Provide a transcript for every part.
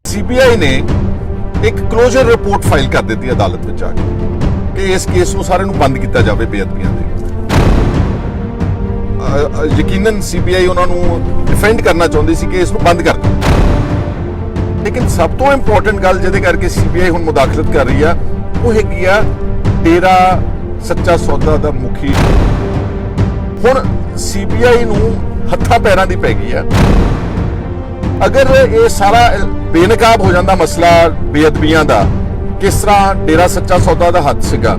CBI ने एक closure report file कर दी अदालत में जाके कि इस केस ਨੂੰ ਸਾਰੇ ਨੂੰ ਬੰਦ ਕੀਤਾ ਜਾਵੇ ਬੇਅਦਬੀਆਂ ਦੇ। ਯਕੀਨਨ ਸੀਬੀਆਈ ਉਹਨਾਂ ਨੂੰ ਡਿਫੈਂਡ ਕਰਨਾ ਚਾਹੁੰਦੀ ਸੀ ਕਿ ਇਸ ਨੂੰ ਬੰਦ ਕਰ ਦਿਓ, ਲੇਕਿਨ ਸਭ ਤੋਂ ਇੰਪੋਰਟੈਂਟ ਗੱਲ ਜਿਹਦੇ ਕਰਕੇ ਸੀਬੀਆਈ ਹੁਣ ਮੁਦਾਖਲਤ ਕਰ ਰਹੀ ਆ ਉਹ ਹੈਗੀ ਆ ਡੇਰਾ ਸੱਚਾ ਸੌਦਾ ਦਾ ਮੁਖੀ। ਹੁਣ ਸੀਬੀਆਈ ਨੂੰ ਹੱਥਾਂ ਪੈਰਾਂ ਦੀ ਪੈ ਗਈ ਆ। अगर ये सारा बेनकाब हो जाता मसला बेअदबियां दा, किस तरह डेरा सच्चा सौदा दा हथ सीगा,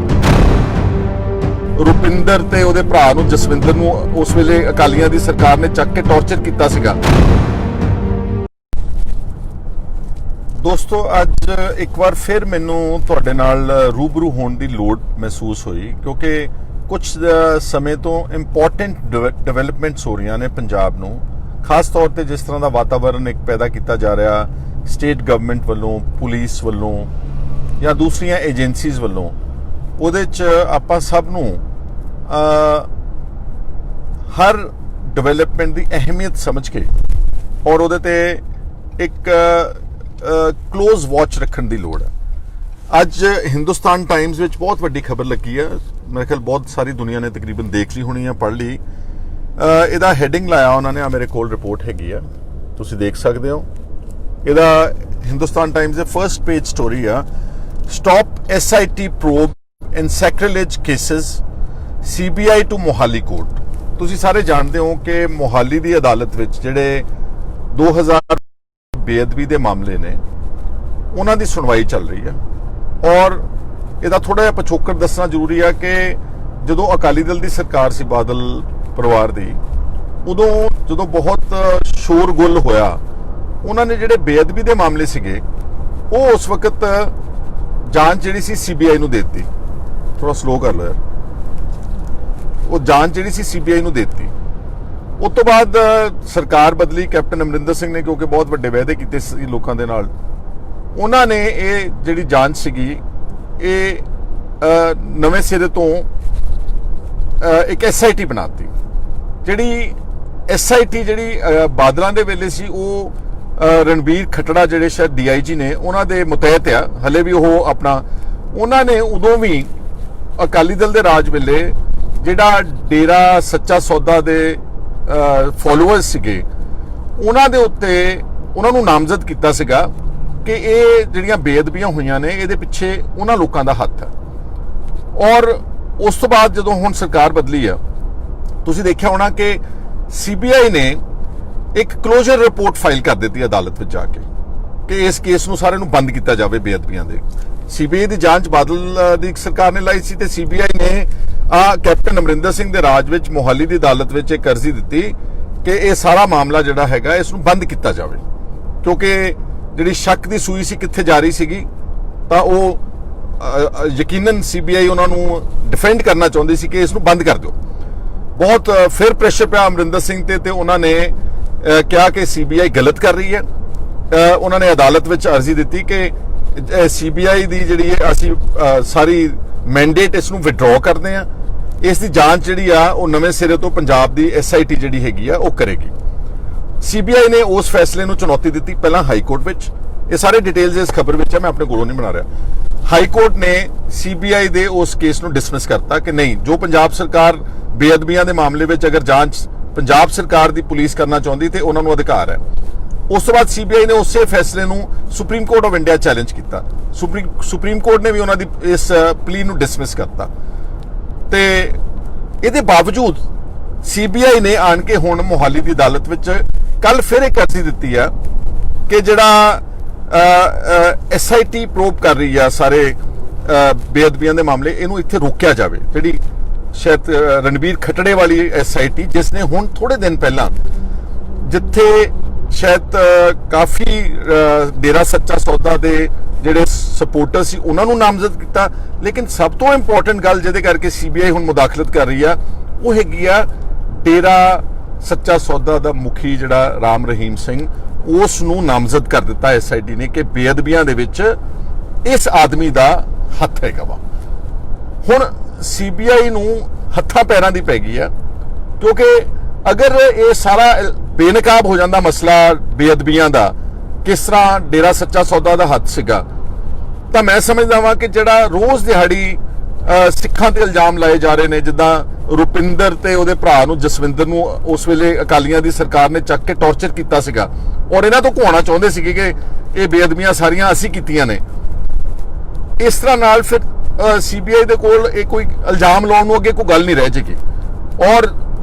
रुपिंदर ते उहदे भरा नूं जसविंदर नूं उस वेले अकालियां दी सरकार ने चक के टॉर्चर कीता सीगा। दोस्तों अज एक बार फिर मैनूं तुहाडे नाल रूबरू होण दी लोड़ महसूस हुई, क्योंकि कुछ समय तो इंपॉर्टेंट डेवलपमेंट्स हो रही ने पंजाब नूं, खास तौर पर जिस तरह का वातावरण एक पैदा किया जा रहा स्टेट गवर्नमेंट वालों, पुलिस वालों या दूसरिया एजेंसीज वालों, उहदे च आपां सब नूं हर डेवलपमेंट की अहमियत समझ के और उहदे ते एक क्लोज वॉच रखने की लोड़ है। अज हिंदुस्तान टाइम्स विच बहुत वड्डी खबर लगी है, मेरे ख्याल बहुत सारी दुनिया ने तकरीबन देख ली होनी है, पढ़ ली। ਇਹਦਾ ਹੈਡਿੰਗ ਲਾਇਆ ਉਹਨਾਂ ਨੇ, ਆ ਮੇਰੇ ਕੋਲ ਰਿਪੋਰਟ ਹੈਗੀ ਆ, ਤੁਸੀਂ ਦੇਖ ਸਕਦੇ ਹੋ। ਇਹਦਾ ਹਿੰਦੁਸਤਾਨ ਟਾਈਮਜ਼ ਦੇ ਫਰਸਟ ਪੇਜ ਸਟੋਰੀ ਆ, stop SIT probe in sacrilege cases CBI to Mohali court. ਤੁਸੀਂ ਸਾਰੇ ਜਾਣਦੇ ਹੋ ਕਿ ਮੋਹਾਲੀ ਦੀ ਅਦਾਲਤ ਵਿੱਚ ਜਿਹੜੇ 2000 ਬੇਅਦਬੀ ਦੇ ਮਾਮਲੇ ਨੇ ਉਹਨਾਂ ਦੀ ਸੁਣਵਾਈ ਚੱਲ ਰਹੀ ਆ। ਔਰ ਇਹਦਾ ਥੋੜਾ ਜਿਹਾ ਪਿਛੋਕੜ ਦੱਸਣਾ ਜ਼ਰੂਰੀ ਆ ਕਿ ਜਦੋਂ ਅਕਾਲੀ ਦਲ ਦੀ ਸਰਕਾਰ ਸੀ ਬਾਦਲ ਪਰਿਵਾਰ ਦੀ, ਉਦੋਂ ਜਦੋਂ ਬਹੁਤ ਸ਼ੋਰਗੁਲ ਹੋਇਆ, ਉਹਨਾਂ ਨੇ ਜਿਹੜੇ ਬੇਅਦਬੀ ਦੇ ਮਾਮਲੇ ਸੀਗੇ ਉਹ ਉਸ ਵਕਤ ਜਾਂਚ ਜਿਹੜੀ ਸੀ ਸੀਬੀਆਈ ਨੂੰ ਦੇ ਦਿੱਤੀ। ਥੋੜਾ ਸਲੋ ਕਰ ਲਓ ਯਾਰ। ਉਹ ਜਾਂਚ ਜਿਹੜੀ ਸੀ ਸੀਬੀਆਈ ਨੂੰ ਦੇ ਦਿੱਤੀ। ਉਸ ਤੋਂ ਬਾਅਦ ਸਰਕਾਰ ਬਦਲੀ, ਕੈਪਟਨ ਅਮਰਿੰਦਰ ਸਿੰਘ ਨੇ ਕਿਉਂਕਿ ਬਹੁਤ ਵੱਡੇ ਵਾਅਦੇ ਕੀਤੇ ਸੀ ਲੋਕਾਂ ਦੇ ਨਾਲ, ਉਹਨਾਂ ਨੇ ਇਹ ਜਿਹੜੀ ਜਾਂਚ ਸੀਗੀ ਇਹ ਨਵੇਂ ਸਿਰੇ ਤੋਂ ਇੱਕ ਐਸਆਈਟੀ ਬਣਾਤੀ। ਜਿਹੜੀ ਐਸਆਈਟੀ ਜਿਹੜੀ ਬਾਦਲਾਂ ਦੇ ਵੇਲੇ ਸੀ ਉਹ ਰਣਬੀਰ ਖੱਟੜਾ ਜਿਹੜੇ ਸ਼ਾਇਦ ਡੀਆਈਜੀ ਨੇ ਉਹਨਾਂ ਦੇ ਮੁਤਹਿਤ ਆ, ਹਲੇ ਵੀ ਉਹ ਆਪਣਾ, ਉਹਨਾਂ ਨੇ ਉਦੋਂ ਵੀ ਅਕਾਲੀ ਦਲ ਦੇ ਰਾਜ ਵੇਲੇ ਜਿਹੜਾ ਡੇਰਾ ਸੱਚਾ ਸੌਦਾ ਦੇ ਫੋਲੋਅਰਸ ਸੀਗੇ ਉਹਨਾਂ ਦੇ ਉੱਤੇ ਉਹਨਾਂ ਨੂੰ ਨਾਮਜ਼ਦ ਕੀਤਾ ਸੀਗਾ ਕਿ ਇਹ ਜਿਹੜੀਆਂ ਬੇਅਦਬੀਆਂ ਹੋਈਆਂ ਨੇ ਇਹਦੇ ਪਿੱਛੇ ਉਹਨਾਂ ਲੋਕਾਂ ਦਾ ਹੱਥ ਹੈ। ਔਰ ਉਸ ਤੋਂ ਬਾਅਦ ਜਦੋਂ ਹੁਣ ਸਰਕਾਰ ਬਦਲੀ ਆ, ਤੁਸੀਂ ਦੇਖਿਆ ਹੋਣਾ ਕਿ ਸੀਬੀਆਈ ਨੇ ਇੱਕ ਕਲੋਜ਼ਰ ਰਿਪੋਰਟ ਫਾਈਲ ਕਰ ਦਿੱਤੀ ਅਦਾਲਤ ਵਿੱਚ ਜਾ ਕੇ ਕਿ ਇਸ ਕੇਸ ਨੂੰ ਸਾਰੇ ਨੂੰ ਬੰਦ ਕੀਤਾ ਜਾਵੇ ਬੇਅਦਬੀਆਂ ਦੇ। ਸੀਬੀਆਈ ਦੀ ਜਾਂਚ ਬਾਦਲ ਦੀ ਸਰਕਾਰ ਨੇ ਲਾਈ ਸੀ ਤੇ ਸੀਬੀਆਈ ਨੇ ਕੈਪਟਨ ਅਮਰਿੰਦਰ ਸਿੰਘ ਦੇ ਰਾਜ ਵਿੱਚ ਮੋਹਾਲੀ ਦੀ ਅਦਾਲਤ ਵਿੱਚ ਇੱਕ ਅਰਜ਼ੀ ਦਿੱਤੀ ਕਿ ਇਹ ਸਾਰਾ ਮਾਮਲਾ ਜਿਹੜਾ ਹੈਗਾ ਇਸ ਨੂੰ ਬੰਦ ਕੀਤਾ ਜਾਵੇ, ਕਿਉਂਕਿ ਜਿਹੜੀ ਸ਼ੱਕ ਦੀ ਸੂਈ ਸੀ ਕਿੱਥੇ ਜਾ ਰਹੀ ਸੀਗੀ, ਤਾਂ ਉਹ ਯਕੀਨਨ ਸੀਬੀਆਈ ਉਹਨਾਂ ਨੂੰ ਡਿਫੈਂਡ ਕਰਨਾ ਚਾਹੁੰਦੀ ਸੀ ਕਿ ਇਸ ਨੂੰ ਬੰਦ ਕਰ ਦਿਓ। ਬਹੁਤ ਫਿਰ ਪ੍ਰੈਸ਼ਰ ਪਿਆ ਅਮਰਿੰਦਰ ਸਿੰਘ ਤੇ ਉਹਨਾਂ ਨੇ ਕਿਹਾ ਕਿ ਸੀਬੀਆਈ ਗਲਤ ਕਰ ਰਹੀ ਹੈ। ਉਹਨਾਂ ਨੇ ਅਦਾਲਤ ਵਿੱਚ ਅਰਜ਼ੀ ਦਿੱਤੀ ਕਿ ਸੀਬੀਆਈ ਦੀ ਜਿਹੜੀ ਅਸੀਂ ਸਾਰੀ ਮੈਂਡੇਟ ਇਸ ਨੂੰ ਵਿਡਰਾਅ ਕਰਦੇ ਆ, ਇਸ ਦੀ ਜਾਂਚ ਜਿਹੜੀ ਆ ਉਹ ਨਵੇਂ ਸਿਰੇ ਤੋਂ ਪੰਜਾਬ ਦੀ ਐਸਆਈਟੀ ਜਿਹੜੀ ਹੈਗੀ ਆ ਉਹ ਕਰੇਗੀ। ਸੀਬੀਆਈ ਨੇ ਉਸ ਫੈਸਲੇ ਨੂੰ ਚੁਣੌਤੀ ਦਿੱਤੀ ਪਹਿਲਾਂ ਹਾਈ ਕੋਰਟ ਵਿੱਚ। ਇਹ ਸਾਰੇ ਡਿਟੇਲਸ ਇਸ ਖਬਰ ਵਿੱਚ ਹੈ, ਮੈਂ ਆਪਣੇ ਕੋਲੋਂ ਨਹੀਂ ਬਣਾ ਰਿਹਾ। ਹਾਈ ਕੋਰਟ ਨੇ ਸੀਬੀਆਈ ਦੇ ਉਸ ਕੇਸ ਨੂੰ ਡਿਸਮਿਸ ਕਰਤਾ ਕਿ ਨਹੀਂ, ਜੋ ਪੰਜਾਬ ਸਰਕਾਰ ਬੇਅਦਬੀਆਂ ਦੇ ਮਾਮਲੇ ਵਿੱਚ ਅਗਰ ਜਾਂਚ ਪੰਜਾਬ ਸਰਕਾਰ ਦੀ ਪੁਲਿਸ ਕਰਨਾ ਚਾਹੁੰਦੀ ਤੇ ਉਹਨਾਂ ਨੂੰ ਅਧਿਕਾਰ ਹੈ। ਉਸ ਤੋਂ ਬਾਅਦ ਸੀਬੀਆਈ ਨੇ ਉਸੇ ਫੈਸਲੇ ਨੂੰ supreme court of India challenge ਕੀਤਾ। ਸੁਪਰੀਮ ਕੋਰਟ ਨੇ ਵੀ ਉਹਨਾਂ ਦੀ ਇਸ ਪਲੀ ਨੂੰ ਡਿਸਮਿਸ ਕਰਤਾ ਤੇ ਇਹਦੇ ਬਾਵਜੂਦ ਸੀਬੀਆਈ ਨੇ ਆਣ ਕੇ ਹੁਣ ਮੋਹਾਲੀ ਦੀ ਅਦਾਲਤ ਵਿੱਚ ਕੱਲ ਫਿਰ ਇੱਕ ਅਰਜ਼ੀ ਦਿੱਤੀ ਆ ਕਿ ਜਿਹੜਾ ਐਸਆਈਟੀ ਪ੍ਰੋਬ ਕਰ ਰਹੀ ਆ ਸਾਰੇ ਬੇਅਦਬੀਆਂ ਦੇ ਮਾਮਲੇ, ਇਹਨੂੰ ਇੱਥੇ ਰੋਕਿਆ ਜਾਵੇ। ਜਿਹੜੀ ਸ਼ਾਇਦ ਰਣਬੀਰ ਖੱਟੜੇ ਵਾਲੀ ਐਸਆਈਟੀ ਜਿਸ ਨੇ ਹੁਣ ਥੋੜੇ ਦਿਨ ਪਹਿਲਾਂ ਜਿੱਥੇ ਸ਼ਾਇਦ ਕਾਫੀ ਡੇਰਾ ਸੱਚਾ ਸੌਦਾ ਦੇ ਜਿਹੜੇ ਸਪੋਰਟਰ ਸੀ ਉਹਨਾਂ ਨੂੰ ਨਾਮਜ਼ਦ ਕੀਤਾ, ਲੇਕਿਨ ਸਭ ਤੋਂ ਇੰਪੋਰਟੈਂਟ ਗੱਲ ਜਿਹਦੇ ਕਰਕੇ ਸੀਬੀਆਈ ਹੁਣ ਮੁਦਾਖਲਤ ਕਰ ਰਹੀ ਆ ਉਹ ਹੈਗੀ ਆ ਡੇਰਾ ਸੱਚਾ ਸੌਦਾ ਦਾ ਮੁਖੀ ਜਿਹੜਾ ਰਾਮ ਰਹੀਮ ਸਿੰਘ, ਉਸ ਨੂੰ ਨਾਮਜ਼ਦ ਕਰ ਦਿੱਤਾ ਐਸਆਈਟੀ ਨੇ ਕਿ ਬੇਅਦਬੀਆਂ ਦੇ ਵਿੱਚ ਇਸ ਆਦਮੀ ਦਾ ਹੱਥ ਹੈਗਾ ਵਾ। ਹੁਣ ਸੀਬੀਆਈ ਨੂੰ ਹੱਥਾਂ ਪੈਰਾਂ ਦੀ ਪੈ ਗਈ ਆ, ਕਿਉਂਕਿ ਅਗਰ ਇਹ ਸਾਰਾ ਬੇਨਕਾਬ ਹੋ ਜਾਂਦਾ ਮਸਲਾ ਬੇਅਦਬੀਆਂ ਦਾ, ਕਿਸ ਤਰ੍ਹਾਂ ਡੇਰਾ ਸੱਚਾ ਸੌਦਾ ਦਾ ਹੱਥ ਸੀਗਾ, ਤਾਂ ਮੈਂ ਸਮਝਦਾ ਵਾਂ ਕਿ ਜਿਹੜਾ ਰੋਜ਼ ਦਿਹਾੜੀ ਸਿੱਖਾਂ ਤੇ ਇਲਜ਼ਾਮ ਲਾਏ ਜਾ ਰਹੇ ਨੇ, ਜਿੱਦਾਂ ਰੁਪਿੰਦਰ ਤੇ ਉਹਦੇ ਭਰਾ ਨੂੰ ਜਸਵਿੰਦਰ ਨੂੰ ਉਸ ਵੇਲੇ ਅਕਾਲੀਆਂ ਦੀ ਸਰਕਾਰ ਨੇ ਚੱਕ ਕੇ ਟੌਰਚਰ ਕੀਤਾ ਸੀਗਾ ਔਰ ਇਹਨਾਂ ਤੋਂ ਘੁਆਉਣਾ ਚਾਹੁੰਦੇ ਸੀਗੇ ਕਿ ਇਹ ਬੇਅਦਬੀਆਂ ਸਾਰੀਆਂ ਅਸੀਂ ਕੀਤੀਆਂ ਨੇ। ਇਸ ਤਰ੍ਹਾਂ ਨਾਲ ਫਿਰ CBI ਦੇ ਕੋਲ ਇਹ ਕੋਈ ਇਲਜ਼ਾਮ ਲਾਉਣ ਨੂੰ ਅੱਗੇ ਕੋਈ ਗੱਲ ਨਹੀਂ ਰਹਿ ਜੇਗੀ ਔਰ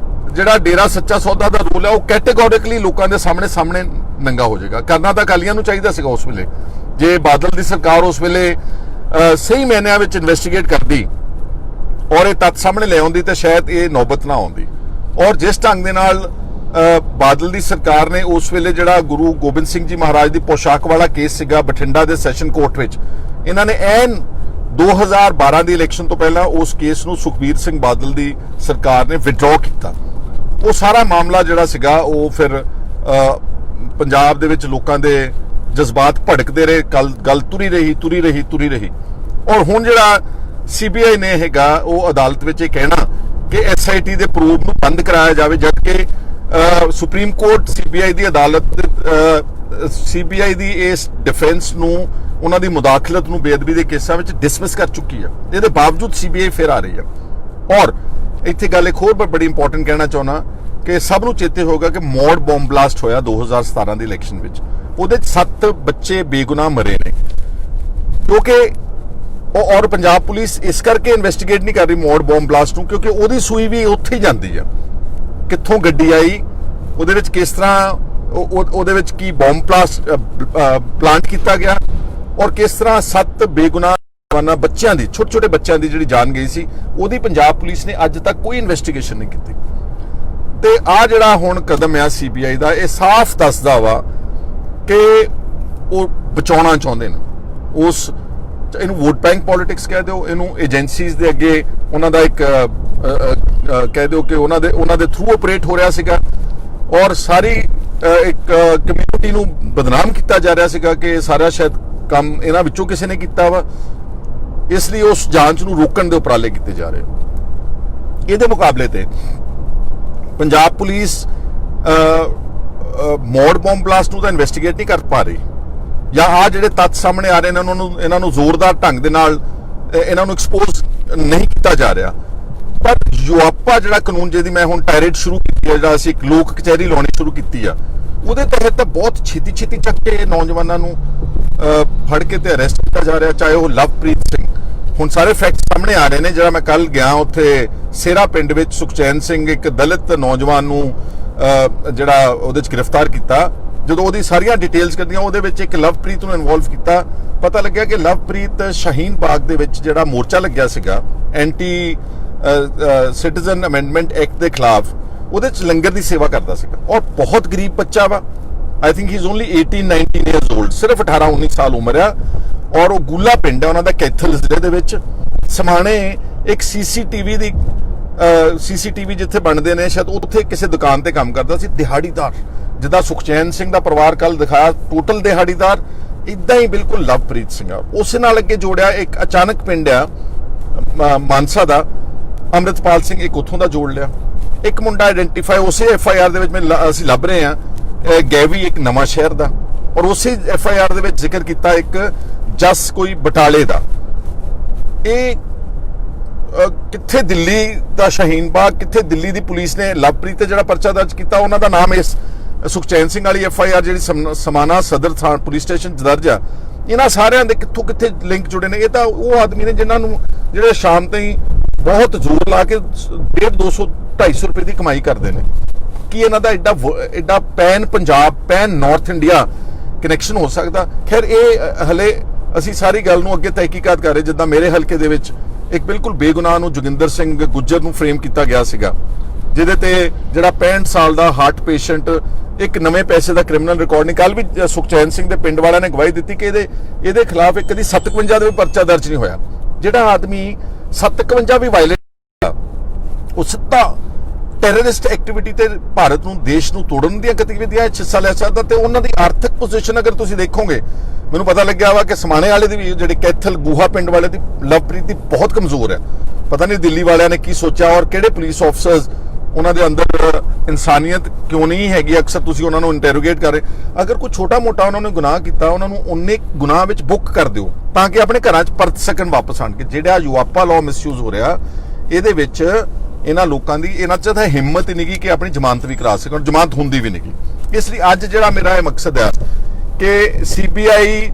ਜਿਹੜਾ ਡੇਰਾ ਸੱਚਾ ਸੌਦਾ ਦਾ ਰੂਲ ਹੈ ਉਹ ਕੈਟੇਗੋਰਿਕਲੀ ਲੋਕਾਂ ਦੇ ਸਾਹਮਣੇ ਨੰਗਾ ਹੋ ਜਾਏਗਾ। ਕਰਨਾ ਤਾਂ ਅਕਾਲੀਆਂ ਨੂੰ ਚਾਹੀਦਾ ਸੀਗਾ ਉਸ ਵੇਲੇ, ਜੇ ਬਾਦਲ ਦੀ ਸਰਕਾਰ ਉਸ ਵੇਲੇ ਸਹੀ ਮਾਇਨਿਆਂ ਵਿੱਚ ਇਨਵੈਸਟੀਗੇਟ ਕਰਦੀ ਔਰ ਇਹ ਤੱਥ ਸਾਹਮਣੇ ਲੈ ਆਉਂਦੀ ਤਾਂ ਸ਼ਾਇਦ ਇਹ ਨੌਬਤ ਨਾ ਆਉਂਦੀ। ਔਰ ਜਿਸ ਢੰਗ ਦੇ ਨਾਲ ਬਾਦਲ ਦੀ ਸਰਕਾਰ ਨੇ ਉਸ ਵੇਲੇ ਜਿਹੜਾ ਗੁਰੂ ਗੋਬਿੰਦ ਸਿੰਘ ਜੀ ਮਹਾਰਾਜ ਦੀ ਪੋਸ਼ਾਕ ਵਾਲਾ ਕੇਸ ਸੀਗਾ ਬਠਿੰਡਾ ਦੇ ਸੈਸ਼ਨ ਕੋਰਟ ਵਿੱਚ, ਇਹਨਾਂ ਨੇ ਐਨ 2012 ਦੀ ਇਲੈਕਸ਼ਨ ਤੋਂ ਪਹਿਲਾਂ ਉਸ ਕੇਸ ਨੂੰ ਸੁਖਬੀਰ ਸਿੰਘ ਬਾਦਲ ਦੀ ਸਰਕਾਰ ਨੇ ਵਿਡਰਾਅ ਕੀਤਾ। ਉਹ ਸਾਰਾ ਮਾਮਲਾ ਜਿਹੜਾ ਸੀਗਾ ਉਹ ਫਿਰ ਪੰਜਾਬ ਦੇ ਵਿੱਚ ਲੋਕਾਂ ਦੇ ਜਜ਼ਬਾਤ ਭੜਕਦੇ ਰਹੇ, ਗੱਲ ਤੁਰੀ ਰਹੀ ਔਰ ਹੁਣ ਜਿਹੜਾ CBI ਨੇ ਹੈਗਾ ਉਹ ਅਦਾਲਤ ਵਿੱਚ ਇਹ ਕਹਿਣਾ ਕਿ SIT ਦੇ ਪ੍ਰੂਵ ਨੂੰ ਬੰਦ ਕਰਾਇਆ ਜਾਵੇ, ਜਦਕਿ ਸੁਪਰੀਮ ਕੋਰਟ CBI ਦੀ ਅਦਾਲਤ CBI ਦੀ ਇਸ ਡਿਫੈਂਸ ਨੂੰ, ਉਹਨਾਂ ਦੀ ਮੁਦਾਖਲਤ ਨੂੰ ਬੇਅਦਬੀ ਦੇ ਕੇਸਾਂ ਵਿੱਚ ਡਿਸਮਿਸ ਕਰ ਚੁੱਕੀ ਹੈ। ਇਹਦੇ ਬਾਵਜੂਦ CBI ਫਿਰ ਆ ਰਹੀ ਹੈ। ਔਰ ਇੱਥੇ ਗੱਲ ਇੱਕ ਹੋਰ ਬੜੀ ਇੰਪੋਰਟੈਂਟ ਕਹਿਣਾ ਚਾਹੁੰਦਾ ਕਿ ਸਭ ਨੂੰ ਚੇਤੇ ਹੋਗਾ ਕਿ ਮੋੜ ਬੰਬ ਬਲਾਸਟ ਹੋਇਆ 2017 ਦੀ ਇਲੈਕਸ਼ਨ ਵਿੱਚ, ਉਹਦੇ 'ਚ 7 ਬੱਚੇ ਬੇਗੁਨਾਹ ਮਰੇ ਨੇ, ਕਿਉਂਕਿ ਔਰ ਪੰਜਾਬ ਪੁਲਿਸ ਇਸ ਕਰਕੇ ਇਨਵੈਸਟੀਗੇਟ ਨਹੀਂ ਕਰ ਰਹੀ ਮੋੜ ਬੰਬ ਬਲਾਸਟ ਨੂੰ ਕਿਉਂਕਿ ਉਹਦੀ ਸੂਈ ਵੀ ਉੱਥੇ ਹੀ ਜਾਂਦੀ ਆ। ਕਿੱਥੋਂ ਗੱਡੀ ਆਈ, ਉਹਦੇ ਵਿੱਚ ਕਿਸ ਤਰ੍ਹਾਂ ਉਹਦੇ ਵਿੱਚ ਕੀ ਬੰਬ ਪਲਾਂਟ ਕੀਤਾ ਗਿਆ ਔਰ ਕਿਸ ਤਰ੍ਹਾਂ 7 ਬੇਗੁਨਾਹ ਬੱਚਿਆਂ ਦੀ, ਛੋਟੇ ਬੱਚਿਆਂ ਦੀ ਜਿਹੜੀ ਜਾਨ ਗਈ ਸੀ, ਉਹਦੀ ਪੰਜਾਬ ਪੁਲਿਸ ਨੇ ਅੱਜ ਤੱਕ ਕੋਈ ਇਨਵੈਸਟੀਗੇਸ਼ਨ ਨਹੀਂ ਕੀਤੀ। ਤੇ ਆ ਜਿਹੜਾ ਹੁਣ ਕਦਮ ਆ CBI ਦਾ, ਇਹ ਸਾਫ਼ ਦੱਸਦਾ ਵਾ ਕਿ ਉਹ ਬਚਾਉਣਾ ਚਾਹੁੰਦੇ ਨੇ ਉਸ, ਇਹਨੂੰ ਵੋਟ ਬੈਂਕ ਪੋਲਿਟਿਕਸ ਕਹਿ ਦਿਓ, ਇਹਨੂੰ ਏਜੰਸੀਜ਼ ਦੇ ਅੱਗੇ ਉਹਨਾਂ ਦਾ ਇੱਕ ਕਹਿ ਦਿਓ ਕਿ ਉਹਨਾਂ ਦੇ ਥਰੂ ਆਪਰੇਟ ਹੋ ਰਿਹਾ ਸੀਗਾ ਔਰ ਸਾਰੀ ਇੱਕ ਕਮਿਊਨਿਟੀ ਨੂੰ ਬਦਨਾਮ ਕੀਤਾ ਜਾ ਰਿਹਾ ਸੀਗਾ ਕਿ ਸਾਰਾ ਸ਼ਾਇਦ ਕੰਮ ਇਹਨਾਂ ਵਿੱਚੋਂ ਕਿਸੇ ਨੇ ਕੀਤਾ ਵਾ, ਇਸ ਲਈ ਉਸ ਜਾਂਚ ਨੂੰ ਰੋਕਣ ਦੇ ਉਪਰਾਲੇ ਕੀਤੇ ਜਾ ਰਹੇ। ਇਹਦੇ ਮੁਕਾਬਲੇ ਤੇ ਪੰਜਾਬ ਪੁਲਿਸ ਮੋੜ ਬੰਬ ਬਲਾਸਟ ਨੂੰ ਤਾਂ ਇਨਵੈਸਟੀਗੇਟ ਨਹੀਂ ਕਰ ਪਾ ਰਹੀ, ਜਾਂ ਆ ਜਿਹੜੇ ਤੱਥ ਸਾਹਮਣੇ ਆ ਰਹੇ ਨੇ ਇਹਨਾਂ ਨੂੰ ਜ਼ੋਰਦਾਰ ਢੰਗ ਦੇ ਨਾਲ ਇਹਨਾਂ ਨੂੰ ਐਕਸਪੋਜ਼ ਨਹੀਂ ਕੀਤਾ ਜਾ ਰਿਹਾ। ਪਰ ਯੂਆਪਾ ਜਿਹੜਾ ਕਾਨੂੰਨ ਜਿਹਦੀ ਮੈਂ ਹੁਣ ਟਾਇਰੇਟ ਸ਼ੁਰੂ ਕੀਤੀ ਹੈ, ਜਿਹੜਾ ਅਸੀਂ ਇੱਕ ਲੋਕ ਕਚਹਿਰੀ ਲਾਉਣੀ ਸ਼ੁਰੂ ਕੀਤੀ ਆ, ਉਹਦੇ ਤਹਿਤ ਤਾਂ ਬਹੁਤ ਛੇਤੀ ਚੱਕ ਕੇ ਨੌਜਵਾਨਾਂ ਨੂੰ ਫੜ ਕੇ ਤੇ ਅਰੈਸਟ ਕੀਤਾ ਜਾ ਰਿਹਾ, ਚਾਹੇ ਉਹ ਲਵਪ੍ਰੀਤ ਸਿੰਘ। ਹੁਣ ਸਾਰੇ ਫੈਕਟ ਸਾਹਮਣੇ ਆ ਰਹੇ ਨੇ। ਜਿਹੜਾ ਮੈਂ ਕੱਲ ਗਿਆ ਉੱਥੇ ਸੇਰਾ ਪਿੰਡ ਵਿੱਚ ਸੁਖਚੈਨ ਸਿੰਘ ਇੱਕ ਦਲਿਤ ਨੌਜਵਾਨ ਨੂੰ ਜਿਹੜਾ ਉਹਦੇ ਚ ਗ੍ਰਿਫਤਾਰ ਕੀਤਾ, ਜਦੋਂ ਉਹਦੀ ਸਾਰੀਆਂ ਡਿਟੇਲਸ ਕਰਦੀਆਂ ਉਹਦੇ ਵਿੱਚ ਇੱਕ ਲਵਪ੍ਰੀਤ ਨੂੰ ਇਨਵੋਲਵ ਕੀਤਾ। ਪਤਾ ਲੱਗਿਆ ਕਿ ਲਵਪ੍ਰੀਤ ਸ਼ਾਹੀਨ ਬਾਗ ਦੇ ਵਿੱਚ ਜਿਹੜਾ ਮੋਰਚਾ ਲੱਗਿਆ ਸੀਗਾ ਐਂਟੀ ਸਿਟੀਜ਼ਨ ਅਮੈਂਡਮੈਂਟ ਐਕਟ ਦੇ ਖਿਲਾਫ, ਉਹਦੇ ਚ ਲੰਗਰ ਦੀ ਸੇਵਾ ਕਰਦਾ ਸੀਗਾ ਔਰ ਬਹੁਤ ਗਰੀਬ ਬੱਚਾ ਵਾ। I think he is only 18-19 years old, ਸਿਰਫ 18-19 ਸਾਲ ਉਮਰ ਆ ਔਰ ਉਹ ਗੁੱਲਾ ਪਿੰਡ ਹੈ ਉਹਨਾਂ ਦਾ ਕੈਥਲ ਜ਼ਿਲ੍ਹੇ ਦੇ ਵਿੱਚ। ਸਮਾਣੇ ਇੱਕ CCTV ਜਿੱਥੇ ਬਣਦੇ ਨੇ ਸ਼ਾਇਦ ਉੱਥੇ ਕਿਸੇ ਦੁਕਾਨ ਤੇ ਕੰਮ ਕਰਦਾ ਸੀ, ਦਿਹਾੜੀਦਾਰ, ਜਿੱਦਾਂ ਸੁਖਚੈਨ ਸਿੰਘ ਦਾ ਪਰਿਵਾਰ ਕੱਲ ਦਿਖਾਇਆ ਟੋਟਲ ਦਿਹਾੜੀਦਾਰ, ਇਦਾਂ ਹੀ ਬਿਲਕੁਲ ਲਵਪ੍ਰੀਤ ਸਿੰਘ ਆ। ਉਸੇ ਨਾਲ ਅੱਗੇ ਜੋੜਿਆ ਇੱਕ ਅਚਾਨਕ ਪਿੰਡ ਆ ਮਾਨਸਾ ਦਾ, ਅੰਮ੍ਰਿਤਪਾਲ ਸਿੰਘ, ਇੱਕ ਉੱਥੋਂ ਦਾ ਜੋੜ ਲਿਆ। ਇੱਕ ਮੁੰਡਾ ਆਇਡੈਂਟੀਫਾਈ ਉਸੇ FIR ਦੇ ਵਿੱਚ ਅਸੀਂ ਲੱਭ ਰਹੇ ਹਾਂ, ਗੈਵੀ ਇੱਕ ਨਵਾਂ ਸ਼ਹਿਰ ਦਾ, ਔਰ ਉਸੇ FIR ਦੇ ਵਿੱਚ ਜ਼ਿਕਰ ਕੀਤਾ ਇੱਕ ਜਸ ਕੋਈ ਬਟਾਲੇ ਦਾ। ਇਹ ਕਿੱਥੇ ਦਿੱਲੀ ਦਾ ਸ਼ਾਹੀਨ ਬਾਗ, ਕਿੱਥੇ ਦਿੱਲੀ ਦੀ ਪੁਲਿਸ ਨੇ ਲਵਪ੍ਰੀਤ ਤੇ ਜਿਹੜਾ ਪਰਚਾ ਦਰਜ ਕੀਤਾ ਉਹਨਾਂ ਦਾ ਨਾਮ ਇਸ ਸੁਖਚੈਨ ਸਿੰਘ ਵਾਲੀ FIR ਜਿਹੜੀ ਸਮਾਣਾ ਸਦਰ ਥਾਣਾ ਪੁਲਿਸ ਸਟੇਸ਼ਨ ਦਰਜ ਆ, ਇਹਨਾਂ ਸਾਰਿਆਂ ਦੇ ਕਿੱਥੇ ਲਿੰਕ ਜੁੜੇ ਨੇ। ਇਹ ਤਾਂ ਉਹ ਆਦਮੀ ਨੇ ਜਿਨ੍ਹਾਂ ਨੂੰ ਜਿਹੜੇ ਸ਼ਾਮ ਤਾਈਂ ਬਹੁਤ ਜ਼ੋਰ ਲਾ ਕੇ 150-200-250 ਰੁਪਏ ਦੀ ਕਮਾਈ ਕਰਦੇ ਨੇ। ਕੀ ਇਹਨਾਂ ਦਾ ਐਡਾ pan Punjab, pan north India connection ਹੋ ਸਕਦਾ? ਖੈਰ ਇਹ ਹਲੇ ਅਸੀਂ ਸਾਰੀ ਗੱਲ ਨੂੰ ਅੱਗੇ ਤਹਿਕੀਕਾਤ ਕਰ ਰਹੇ। ਜਿੱਦਾਂ ਮੇਰੇ ਹਲਕੇ ਦੇ ਵਿੱਚ ਇੱਕ ਬਿਲਕੁਲ ਬੇਗੁਨਾਹ ਨੂੰ ਜੋਗਿੰਦਰ ਸਿੰਘ ਗੁੱਜਰ ਨੂੰ ਫਰੇਮ ਕੀਤਾ ਗਿਆ ਸੀਗਾ, ਜਿਹਦੇ ਤੇ ਜਿਹੜਾ 65 ਸਾਲ ਦਾ ਹਾਰਟ ਪੇਸ਼ੈਂਟ ਇੱਕ ਨਵੇਂ ਪੈਸੇ ਦਾ ਕ੍ਰਿਮੀਨਲ ਰਿਕਾਰਡ ਨਹੀਂ। ਕੱਲ ਵੀ ਸੁਖਚੈਨ ਸਿੰਘ ਦੇ ਪਿੰਡ ਵਾਲਿਆਂ ਨੇ ਗਵਾਹੀ ਦਿੱਤੀ ਕਿ ਇਹਦੇ ਖਿਲਾਫ ਇੱਕ ਕਦੀ 57 ਦੇ ਵੀ ਪਰਚਾ ਦਰਜ ਨਹੀਂ ਹੋਇਆ। ਜਿਹੜਾ ਆਦਮੀ 57 ਵੀ ਵਾਇਲੇਟ, ਉਹ ਸਿੱਧਾ ਟੈਰਰਿਸਟ ਐਕਟੀਵਿਟੀ ਤੇ ਭਾਰਤ ਨੂੰ, ਦੇਸ਼ ਨੂੰ ਤੋੜਨ ਦੀਆਂ ਗਤੀਵਿਧੀਆਂ ਵਿੱਚ ਹਿੱਸਾ ਲੈ ਸਕਦਾ। ਤੇ ਉਹਨਾਂ ਦੀ ਆਰਥਿਕ ਪੋਜੀਸ਼ਨ ਅਗਰ ਤੁਸੀਂ ਦੇਖੋਗੇ, ਮੈਨੂੰ ਪਤਾ ਲੱਗਿਆ ਵਾ ਕਿ ਸਮਾਣੇ ਵਾਲੇ ਦੀ ਵੀ, ਜਿਹੜੇ ਕੈਥਲ ਗੂਹਾ ਪਿੰਡ ਵਾਲੇ ਦੀ, ਲਵਪ੍ਰੀਤ ਦੀ ਬਹੁਤ ਕਮਜ਼ੋਰ ਹੈ। ਪਤਾ ਨਹੀਂ ਦਿੱਲੀ ਵਾਲਿਆਂ ਨੇ ਕੀ ਸੋਚਿਆ ਔਰ ਕਿਹੜੇ ਪੁਲਿਸ ਆਫਸਰਸ ਉਹਨਾਂ ਦੇ ਅੰਦਰ ਇਨਸਾਨੀਅਤ ਕਿਉਂ ਨਹੀਂ ਹੈਗੀ। ਅਕਸਰ ਤੁਸੀਂ ਉਹਨਾਂ ਨੂੰ ਇੰਟਰੋਗੇਟ ਕਰ ਰਹੇ, ਅਗਰ ਕੋਈ ਛੋਟਾ ਮੋਟਾ ਉਹਨਾਂ ਨੇ ਗੁਨਾਹ ਕੀਤਾ ਉਹਨਾਂ ਨੂੰ ਉਨੇ ਗੁਨਾਹ ਵਿੱਚ ਬੁੱਕ ਕਰ ਦਿਓ ਤਾਂ ਕਿ ਆਪਣੇ ਘਰਾਂ 'ਚ ਪਰਤ ਸਕਣ ਵਾਪਸ ਆਣ ਕੇ। ਜਿਹੜਾ ਯੂਆਪਾ ਲਾਅ ਮਿਸਯੂਜ਼ ਹੋ ਰਿਹਾ ਇਹਦੇ ਵਿੱਚ ਇਹਨਾਂ ਲੋਕਾਂ ਦੀ ਇਹਨਾਂ 'ਚ ਤਾਂ ਹਿੰਮਤ ਹੀ ਨਹੀਂ ਕਿ ਆਪਣੀ ਜ਼ਮਾਨਤ ਵੀ ਕਰਾ ਸਕਣ, ਜ਼ਮਾਨਤ ਹੁੰਦੀ ਵੀ ਨਹੀਂ। ਇਸ ਲਈ ਅੱਜ ਜਿਹੜਾ ਮੇਰਾ ਇਹ ਮਕਸਦ ਹੈ ਕਿ ਸੀਬੀਆਈ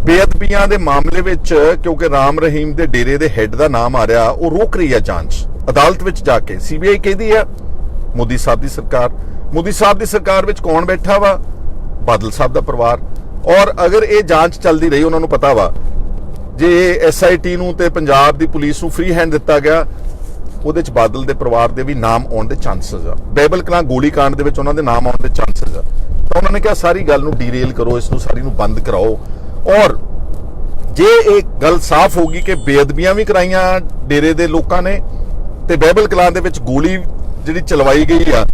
ਬੇਅਦਬੀਆਂ ਦੇ ਮਾਮਲੇ ਵਿੱਚ, ਕਿਉਂਕਿ ਰਾਮ ਰਹੀਮ ਦੇ ਡੇਰੇ ਦੇ ਹੈੱਡ ਦਾ ਨਾਮ ਆ ਰਿਹਾ, ਉਹ ਰੋਕ ਰਹੀ ਹੈ ਜਾਂਚ ਅਦਾਲਤ ਵਿੱਚ ਜਾ ਕੇ। ਸੀਬੀਆਈ ਕਹਿੰਦੀ ਹੈ ਮੋਦੀ ਸਾਹਿਬ ਦੀ ਸਰਕਾਰ, ਮੋਦੀ ਸਾਹਿਬ ਦੀ ਸਰਕਾਰ ਵਿੱਚ ਕੌਣ ਬੈਠਾ ਵਾ? ਬਾਦਲ ਸਾਹਿਬ ਦਾ ਪਰਿਵਾਰ। ਔਰ ਅਗਰ ਇਹ ਜਾਂਚ ਚੱਲਦੀ ਰਹੀ, ਉਹਨਾਂ ਨੂੰ ਪਤਾ ਵਾ ਜੇ ਐਸਆਈਟੀ ਨੂੰ ਤੇ ਪੰਜਾਬ ਦੀ ਪੁਲਿਸ ਨੂੰ ਫ੍ਰੀ ਹੈਂਡ ਦਿੱਤਾ ਗਿਆ, ਉਹਦੇ ਚ ਬਾਦਲ ਦੇ ਪਰਿਵਾਰ ਦੇ ਵੀ ਨਾਮ ਆਉਣ ਦੇ ਚਾਂਸਸ ਆ। ਬੈਬਲ ਕਲਾਂ ਗੋਲੀकांड ਦੇ ਵਿੱਚ ਉਹਨਾਂ ਦੇ ਨਾਮ ਆਉਣ ਦੇ ਚਾਂਸਸ ਆ। ਤਾਂ ਉਹਨਾਂ ਨੇ ਕਿਹਾ ਸਾਰੀ ਗੱਲ ਨੂੰ ਡੀਰੇਲ ਕਰੋ, ਇਸ ਨੂੰ ਸਾਰੀ ਨੂੰ ਬੰਦ ਕਰਾਓ। ਔਰ ਜੇ ਇਹ ਗੱਲ ਸਾਫ਼ ਹੋਗੀ ਕਿ ਬੇਅਦਬੀਆਂ ਵੀ ਕਰਾਈਆਂ ਡੇਰੇ ਦੇ ਲੋਕਾਂ ਨੇ ਤੇ ਬੈਬਲ ਕਲਾਂ ਦੇ ਵਿੱਚ ਗੋਲੀ ਜਿਹੜੀ ਚਲਵਾਈ ਗਈ ਆ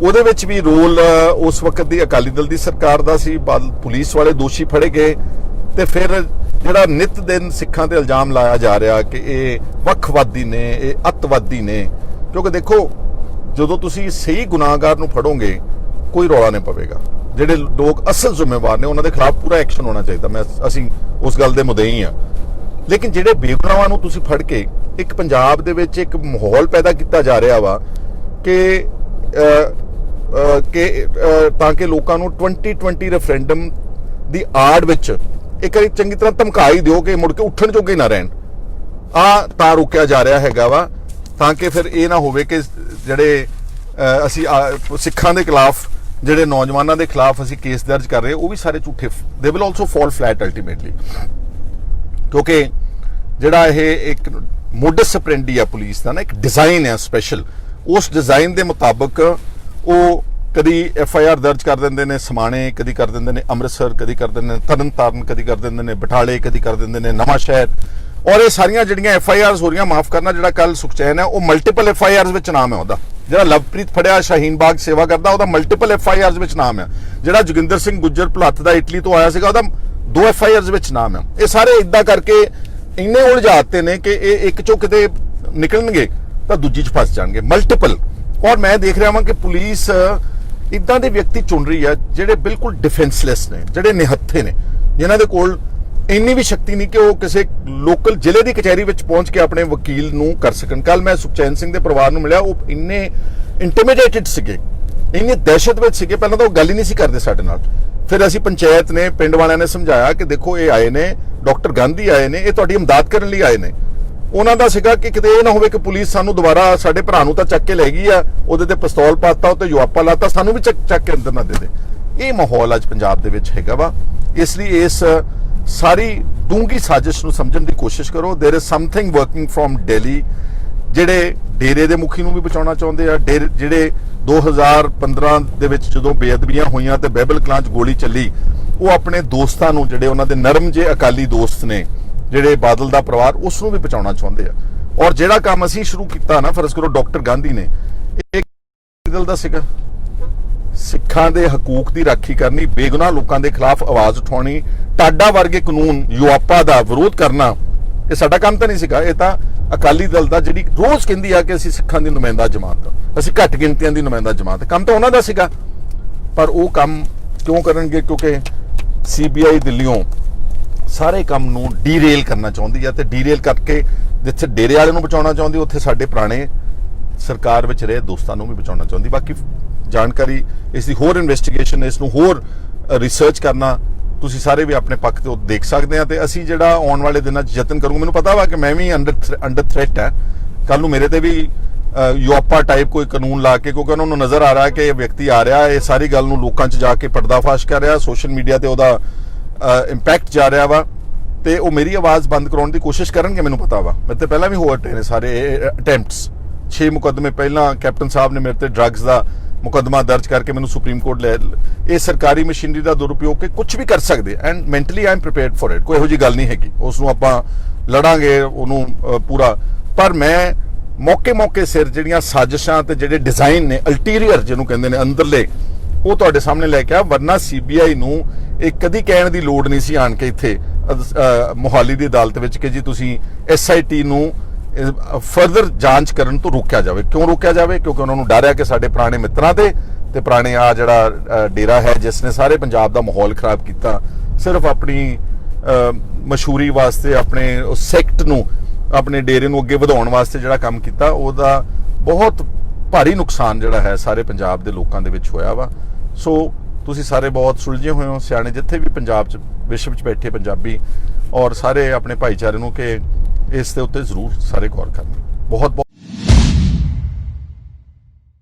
ਉਹਦੇ ਵਿੱਚ ਵੀ ਰੋਲ ਉਸ ਵਕਤ ਦੀ ਅਕਾਲੀ ਦਲ ਦੀ ਸਰਕਾਰ ਦਾ ਸੀ। ਪੁਲਿਸ ਵਾਲੇ ਦੋਸ਼ੀ ਫੜੇ ਗਏ ਤੇ ਫਿਰ ਜਿਹੜਾ ਨਿਤ ਦਿਨ ਸਿੱਖਾਂ ਤੇ ਇਲਜ਼ਾਮ ਲਾਇਆ ਜਾ ਰਿਹਾ ਕਿ ਇਹ ਵੱਖਵਾਦੀ ਨੇ, ਇਹ ਅੱਤਵਾਦੀ ਨੇ। ਕਿਉਂਕਿ ਦੇਖੋ ਜਦੋਂ ਤੁਸੀਂ ਸਹੀ ਗੁਨਾਹਗਾਰ ਨੂੰ ਫੜੋਗੇ ਕੋਈ ਰੌਲਾ ਨਹੀਂ ਪਵੇਗਾ। ਜਿਹੜੇ ਲੋਕ ਅਸਲ ਜ਼ਿੰਮੇਵਾਰ ਨੇ ਉਹਨਾਂ ਦੇ ਖਿਲਾਫ ਪੂਰਾ ਐਕਸ਼ਨ ਹੋਣਾ ਚਾਹੀਦਾ। ਅਸੀਂ ਉਸ ਗੱਲ ਦੇ ਮੁਦਈ ਆ। ਲੇਕਿਨ ਜਿਹੜੇ ਬੇਗੁਨਾਹਾਂ ਨੂੰ ਤੁਸੀਂ ਫੜ ਕੇ ਇੱਕ ਪੰਜਾਬ ਦੇ ਵਿੱਚ ਇੱਕ ਮਾਹੌਲ ਪੈਦਾ ਕੀਤਾ ਜਾ ਰਿਹਾ ਵਾ ਕਿ ਤਾਂ ਕਿ ਲੋਕਾਂ ਨੂੰ 2020 ਰੈਫਰੈਂਡਮ ਦੀ ਆੜ ਵਿੱਚ ਇੱਕ ਵਾਰੀ ਚੰਗੀ ਤਰ੍ਹਾਂ ਧਮਕਾਈ ਦਿਓ ਕਿ ਮੁੜ ਕੇ ਉੱਠਣ ਜੋਗੇ ਨਾ ਰਹਿਣ। ਤਾਂ ਰੋਕਿਆ ਜਾ ਰਿਹਾ ਹੈਗਾ ਵਾ ਤਾਂ ਕਿ ਫਿਰ ਇਹ ਨਾ ਹੋਵੇ ਕਿ ਜਿਹੜੇ ਅਸੀਂ ਸਿੱਖਾਂ ਦੇ ਖਿਲਾਫ, ਜਿਹੜੇ ਨੌਜਵਾਨਾਂ ਦੇ ਖਿਲਾਫ ਅਸੀਂ ਕੇਸ ਦਰਜ ਕਰ ਰਹੇ ਉਹ ਵੀ ਸਾਰੇ ਝੂਠੇ, they will also fall flat ultimately. ਕਿਉਂਕਿ ਜਿਹੜਾ ਇਹ ਇੱਕ ਮੋਡਸ ਆਪਰੈਂਡੀ ਆ ਪੁਲਿਸ ਦਾ ਨਾ, ਇੱਕ ਡਿਜ਼ਾਈਨ ਹੈ ਸਪੈਸ਼ਲ, ਉਸ ਡਿਜ਼ਾਈਨ ਦੇ ਮੁਤਾਬਕ ਉਹ ਕਦੀ FIR ਦਰਜ ਕਰ ਦਿੰਦੇ ਨੇ ਸਮਾਣੇ, ਕਦੀ ਕਰ ਦਿੰਦੇ ਨੇ ਅੰਮ੍ਰਿਤਸਰ, ਕਦੀ ਕਰ ਦਿੰਦੇ ਨੇ ਤਰਨਤਾਰਨ, ਕਦੀ ਕਰ ਦਿੰਦੇ ਨੇ ਬਟਾਲੇ, ਕਦੀ ਕਰ ਦਿੰਦੇ ਨੇ ਨਵਾਂ ਸ਼ਹਿਰ। ਔਰ ਇਹ ਸਾਰੀਆਂ ਜਿਹੜੀਆਂ FIRs ਹੋ ਰਹੀਆਂ, ਮਾਫ ਕਰਨਾ, ਜਿਹੜਾ ਕੱਲ ਸੁਖਚੈਨ ਹੈ ਉਹ ਮਲਟੀਪਲ FIRs ਵਿੱਚ ਨਾਮ ਹੈ ਉਹਦਾ। ਜਿਹੜਾ ਲਵਪ੍ਰੀਤ ਫੜਿਆ ਸ਼ਾਹੀਨ ਬਾਗ ਸੇਵਾ ਕਰਦਾ ਉਹਦਾ ਮਲਟੀਪਲ FIRs ਵਿੱਚ ਨਾਮ ਹੈ। ਜਿਹੜਾ ਜੋਗਿੰਦਰ ਸਿੰਘ ਗੁੱਜਰ ਭੁਲੱਥ ਦਾ ਇਟਲੀ ਤੋਂ ਆਇਆ ਸੀਗਾ ਉਹਦਾ 2 FIRs ਵਿੱਚ ਨਾਮ ਹੈ। ਇਹ ਸਾਰੇ ਇਦਾਂ ਕਰਕੇ ਇੰਨੇ ਉਲਝਾਤੇ ਨੇ ਕਿ ਇਹ ਇੱਕ ਚੋਂ ਕਿਤੇ ਨਿਕਲਣਗੇ ਤਾਂ ਦੂਜੀ 'ਚ ਫਸ ਜਾਣਗੇ, ਮਲਟੀਪਲ। ਔਰ ਮੈਂ ਦੇਖ ਰਿਹਾ ਹਾਂ ਕਿ ਪੁਲਿਸ ਇਦਾਂ ਦੇ ਵਿਅਕਤੀ ਚੁਣ ਰਹੀ ਹੈ ਜਿਹੜੇ ਬਿਲਕੁਲ ਡਿਫੈਂਸਲੈਸ ਨੇ, ਜਿਹੜੇ ਨਿਹੱਥੇ ਨੇ, ਜਿਨ੍ਹਾਂ ਦੇ ਕੋਲ ਇੰਨੀ ਵੀ ਸ਼ਕਤੀ ਨਹੀਂ ਕਿ ਉਹ ਕਿਸੇ ਲੋਕਲ ਜ਼ਿਲ੍ਹੇ ਦੀ ਕਚਹਿਰੀ ਵਿੱਚ ਪਹੁੰਚ ਕੇ ਆਪਣੇ ਵਕੀਲ ਨੂੰ ਕਰ ਸਕਣ। ਕੱਲ ਮੈਂ ਸੁਖਚੈਨ ਸਿੰਘ ਦੇ ਪਰਿਵਾਰ ਨੂੰ ਮਿਲਿਆ, ਉਹ ਇੰਨੇ ਇੰਟੀਮੀਡੇਟਡ ਸੀਗੇ, ਇੰਨੇ ਦਹਿਸ਼ਤ ਵਿੱਚ ਸੀਗੇ। ਪਹਿਲਾਂ ਤਾਂ ਉਹ ਗੱਲ ਹੀ ਨਹੀਂ ਸੀ ਕਰਦੇ ਸਾਡੇ ਨਾਲ। ਫਿਰ ਅਸੀਂ ਪੰਚਾਇਤ ਨੇ, ਪਿੰਡ ਵਾਲਿਆਂ ਨੇ ਸਮਝਾਇਆ ਕਿ ਦੇਖੋ ਇਹ ਆਏ ਨੇ, ਡਾਕਟਰ ਗਾਂਧੀ ਆਏ ਨੇ, ਇਹ ਤੁਹਾਡੀ ਇਮਦਾਦ ਕਰਨ ਲਈ ਆਏ ਨੇ। ਉਹਨਾਂ ਦਾ ਸੀਗਾ ਕਿ ਕਿਤੇ ਇਹ ਨਾ ਹੋਵੇ ਕਿ ਪੁਲਿਸ ਸਾਨੂੰ ਦੁਬਾਰਾ, ਸਾਡੇ ਭਰਾ ਨੂੰ ਤਾਂ ਚੱਕ ਕੇ ਲੈ ਗਈ ਆ, ਉਹਦੇ ਤੇ ਪਿਸਤੌਲ ਪਾਤਾ, ਉਹ ਤੇ ਯੁਆਪਾ ਲਾਤਾ, ਸਾਨੂੰ ਵੀ ਚੱਕ ਕੇ ਅੰਦਰ ਨਾ ਦੇ ਦੇ। ਇਹ ਮਾਹੌਲ ਅੱਜ ਪੰਜਾਬ ਦੇ ਵਿੱਚ ਹੈਗਾ ਵਾ। ਇਸ ਲਈ ਇਸ ਸਾਰੀ ਡੂੰਘੀ ਸਾਜ਼ਿਸ਼ ਨੂੰ ਸਮਝਣ ਦੀ ਕੋਸ਼ਿਸ਼ ਕਰੋ। There is something working from Delhi. ਜਿਹੜੇ ਡੇਰੇ ਦੇ ਮੁਖੀ ਨੂੰ ਵੀ ਬਚਾਉਣਾ ਚਾਹੁੰਦੇ ਆ, ਜਿਹੜੇ 2015 ਦੇ ਵਿੱਚ ਜਦੋਂ ਬੇਅਦਬੀਆਂ ਹੋਈਆਂ ਤੇ ਬੈਬਲ ਕਲਾਂ 'ਚ ਗੋਲੀ ਚੱਲੀ, ਉਹ ਆਪਣੇ ਦੋਸਤਾਂ ਨੂੰ, ਜਿਹੜੇ ਉਹਨਾਂ ਦੇ ਨਰਮ ਜਿਹੇ ਅਕਾਲੀ ਦੋਸਤ ਨੇ, ਜਿਹੜੇ ਬਾਦਲ ਦਾ ਪਰਿਵਾਰ, ਉਸ ਨੂੰ ਵੀ ਬਚਾਉਣਾ ਚਾਹੁੰਦੇ ਆ। ਔਰ ਜਿਹੜਾ ਕੰਮ ਅਸੀਂ ਸ਼ੁਰੂ ਕੀਤਾ ਨਾ, ਫਰਜ਼ ਕਰੋ ਡਾਕਟਰ ਗਾਂਧੀ ਨੇ, ਇਹ ਦਿਲ ਦਾ ਸੀਗਾ, ਸਿੱਖਾਂ ਦੇ ਹਕੂਕ ਦੀ ਰਾਖੀ ਕਰਨੀ, ਬੇਗੁਨਾਹ ਲੋਕਾਂ ਦੇ ਖਿਲਾਫ ਆਵਾਜ਼ ਉਠਾਉਣੀ, ਟਾਡਾ ਵਰਗੇ ਕਾਨੂੰਨ ਯੂਆਪਾ ਦਾ ਵਿਰੋਧ ਕਰਨਾ, ਇਹ ਸਾਡਾ ਕੰਮ ਤਾਂ ਨਹੀਂ ਸੀਗਾ। ਇਹ ਤਾਂ ਅਕਾਲੀ ਦਲ ਦਾ, ਜਿਹੜੀ ਰੋਜ਼ ਕਹਿੰਦੀ ਆ ਕਿ ਅਸੀਂ ਸਿੱਖਾਂ ਦੀ ਨੁਮਾਇੰਦਾ ਜਮਾਤ ਆ, ਅਸੀਂ ਘੱਟ ਗਿਣਤੀਆਂ ਦੀ ਨੁਮਾਇੰਦਾ ਜਮਾਤ, ਕੰਮ ਤਾਂ ਉਹਨਾਂ ਦਾ ਸੀਗਾ। ਪਰ ਉਹ ਕੰਮ ਕਿਉਂ ਕਰਨਗੇ? ਕਿਉਂਕਿ ਸੀਬੀਆਈ ਦਿੱਲੀੋਂ ਸਾਰੇ ਕੰਮ ਨੂੰ ਡੀਰੇਲ ਕਰਨਾ ਚਾਹੁੰਦੀ ਆ ਤੇ ਡੀਰੇਲ ਕਰਕੇ ਜਿੱਥੇ ਡੇਰੇ ਵਾਲੇ ਨੂੰ ਬਚਾਉਣਾ ਚਾਹੁੰਦੀ, ਉੱਥੇ ਸਾਡੇ ਪੁਰਾਣੇ ਸਰਕਾਰ ਵਿੱਚ ਰਹੇ ਦੋਸਤਾਂ ਨੂੰ ਵੀ ਬਚਾਉਣਾ ਚਾਹੁੰਦੀ। ਬਾਕੀ ਜਾਣਕਾਰੀ, ਇਸ ਦੀ ਹੋਰ ਇਨਵੈਸਟੀਗੇਸ਼ਨ, ਇਸ ਨੂੰ ਹੋਰ ਰਿਸਰਚ ਕਰਨਾ ਤੁਸੀਂ ਸਾਰੇ ਵੀ ਆਪਣੇ ਪੱਖ ਤੇ ਦੇਖ ਸਕਦੇ ਆ। ਤੇ ਅਸੀਂ ਜਿਹੜਾ ਆਉਣ ਵਾਲੇ ਦਿਨਾਂ 'ਚ ਯਤਨ ਕਰੂੰਗੇ, ਮੈਨੂੰ ਪਤਾ ਵਾ ਕਿ ਮੈਂ ਵੀ ਅੰਡਰ ਥ੍ਰੈਟ ਹੈ। ਕੱਲ ਨੂੰ ਮੇਰੇ ਤੇ ਵੀ ਯੂਆਪਾ ਟਾਈਪ ਕੋਈ ਕਾਨੂੰਨ ਲਾ ਕੇ, ਕਿਉਂਕਿ ਉਹਨਾਂ ਨੂੰ ਨਜ਼ਰ ਆ ਰਿਹਾ ਕਿ ਇਹ ਵਿਅਕਤੀ ਆ ਰਿਹਾ, ਇਹ ਸਾਰੀ ਗੱਲ ਨੂੰ ਲੋਕਾਂ 'ਚ ਜਾ ਕੇ ਪਰਦਾਫਾਸ਼ ਕਰ ਰਿਹਾ, ਸੋਸ਼ਲ ਮੀਡੀਆ ਤੇ ਉਹਦਾ ਇੰਪੈਕਟ ਜਾ ਰਿਹਾ ਵਾ, ਤੇ ਉਹ ਮੇਰੀ ਆਵਾਜ਼ ਬੰਦ ਕਰਾਉਣ ਦੀ ਕੋਸ਼ਿਸ਼ ਕਰਨਗੇ, ਮੈਨੂੰ ਪਤਾ ਵਾ। ਮੇਰੇ ਤੇ ਪਹਿਲਾਂ ਵੀ ਹੋ ਹਟੇ ਨੇ ਸਾਰੇ ਅਟੈਂਪਟਸ। 6 ਮੁਕੱਦਮੇ ਪਹਿਲਾਂ ਕੈਪਟਨ ਸਾਹਿਬ ਨੇ ਮੇਰੇ ਤੇ ਡਰੱਗਸ ਦਾ ਮੁਕੱਦਮਾ ਦਰਜ ਕਰਕੇ ਮੈਨੂੰ ਸੁਪਰੀਮ ਕੋਰਟ ਲੈ। ਇਹ ਸਰਕਾਰੀ ਮਸ਼ੀਨਰੀ ਦਾ ਦੁਰਉਪਯੋਗ ਕੇ ਕੁਝ ਵੀ ਕਰ ਸਕਦੇ, and mentally I am prepared for it. ਕੋਈ ਇਹੋ ਜਿਹੀ ਗੱਲ ਨਹੀਂ ਹੈਗੀ, ਉਸ ਨੂੰ ਆਪਾਂ ਲੜਾਂਗੇ ਉਹਨੂੰ ਪੂਰਾ। ਪਰ ਮੈਂ ਮੌਕੇ ਸਿਰ ਜਿਹੜੀਆਂ ਸਾਜ਼ਿਸ਼ਾਂ ਤੇ ਜਿਹੜੇ ਡਿਜ਼ਾਈਨ ਨੇ, ਅਲਟੀਰੀਅਰ ਜਿਹਨੂੰ ਕਹਿੰਦੇ ਨੇ, ਅੰਦਰਲੇ, ਉਹ ਤੁਹਾਡੇ ਸਾਹਮਣੇ ਲੈ ਕੇ ਆ। ਵਰਨਾ ਸੀਬੀਆਈ ਨੂੰ ਇਹ ਕਦੀ ਕਹਿਣ ਦੀ ਲੋੜ ਨਹੀਂ ਸੀ ਆਣ ਕੇ ਇੱਥੇ ਮੋਹਾਲੀ ਦੀ ਅਦਾਲਤ ਵਿੱਚ ਕਿ ਜੀ ਤੁਸੀਂ SIT ਨੂੰ ਫਰਦਰ ਜਾਂਚ ਕਰਨ ਤੋਂ ਰੋਕਿਆ ਜਾਵੇ। ਕਿਉਂ ਰੋਕਿਆ ਜਾਵੇ? ਕਿਉਂਕਿ ਉਹਨਾਂ ਨੂੰ ਡਰ ਹੈ ਕਿ ਸਾਡੇ ਪੁਰਾਣੇ ਮਿੱਤਰਾਂ ਤੇ ਪੁਰਾਣੇ ਆ ਜਿਹੜਾ ਡੇਰਾ ਹੈ ਜਿਸ ਨੇ ਸਾਰੇ ਪੰਜਾਬ ਦਾ ਮਾਹੌਲ ਖਰਾਬ ਕੀਤਾ, ਸਿਰਫ ਆਪਣੀ ਮਸ਼ਹੂਰੀ ਵਾਸਤੇ, ਆਪਣੇ ਉਸ ਸੈਕਟ ਨੂੰ, ਆਪਣੇ ਡੇਰੇ ਨੂੰ ਅੱਗੇ ਵਧਾਉਣ ਵਾਸਤੇ ਜਿਹੜਾ ਕੰਮ ਕੀਤਾ, ਉਹਦਾ ਬਹੁਤ ਭਾਰੀ ਨੁਕਸਾਨ ਜਿਹੜਾ ਹੈ ਸਾਰੇ ਪੰਜਾਬ ਦੇ ਲੋਕਾਂ ਦੇ ਵਿੱਚ ਹੋਇਆ ਵਾ। ਸੋ ਤੁਸੀਂ ਸਾਰੇ ਬਹੁਤ ਸੁਲਝੇ ਹੋਏ ਹੋ, ਸਿਆਣੇ ਜਿੱਥੇ ਵੀ ਪੰਜਾਬ 'ਚ ਵਿਸ਼ਵ 'ਚ ਬੈਠੇ ਪੰਜਾਬੀ ਔਰ ਸਾਰੇ ਆਪਣੇ ਭਾਈਚਾਰੇ ਨੂੰ, ਕਿ ਇਸ ਦੇ ਉੱਤੇ ਜ਼ਰੂਰ ਸਾਰੇ ਗੌਰ ਕਰਨ। ਬਹੁਤ ਬਹੁਤ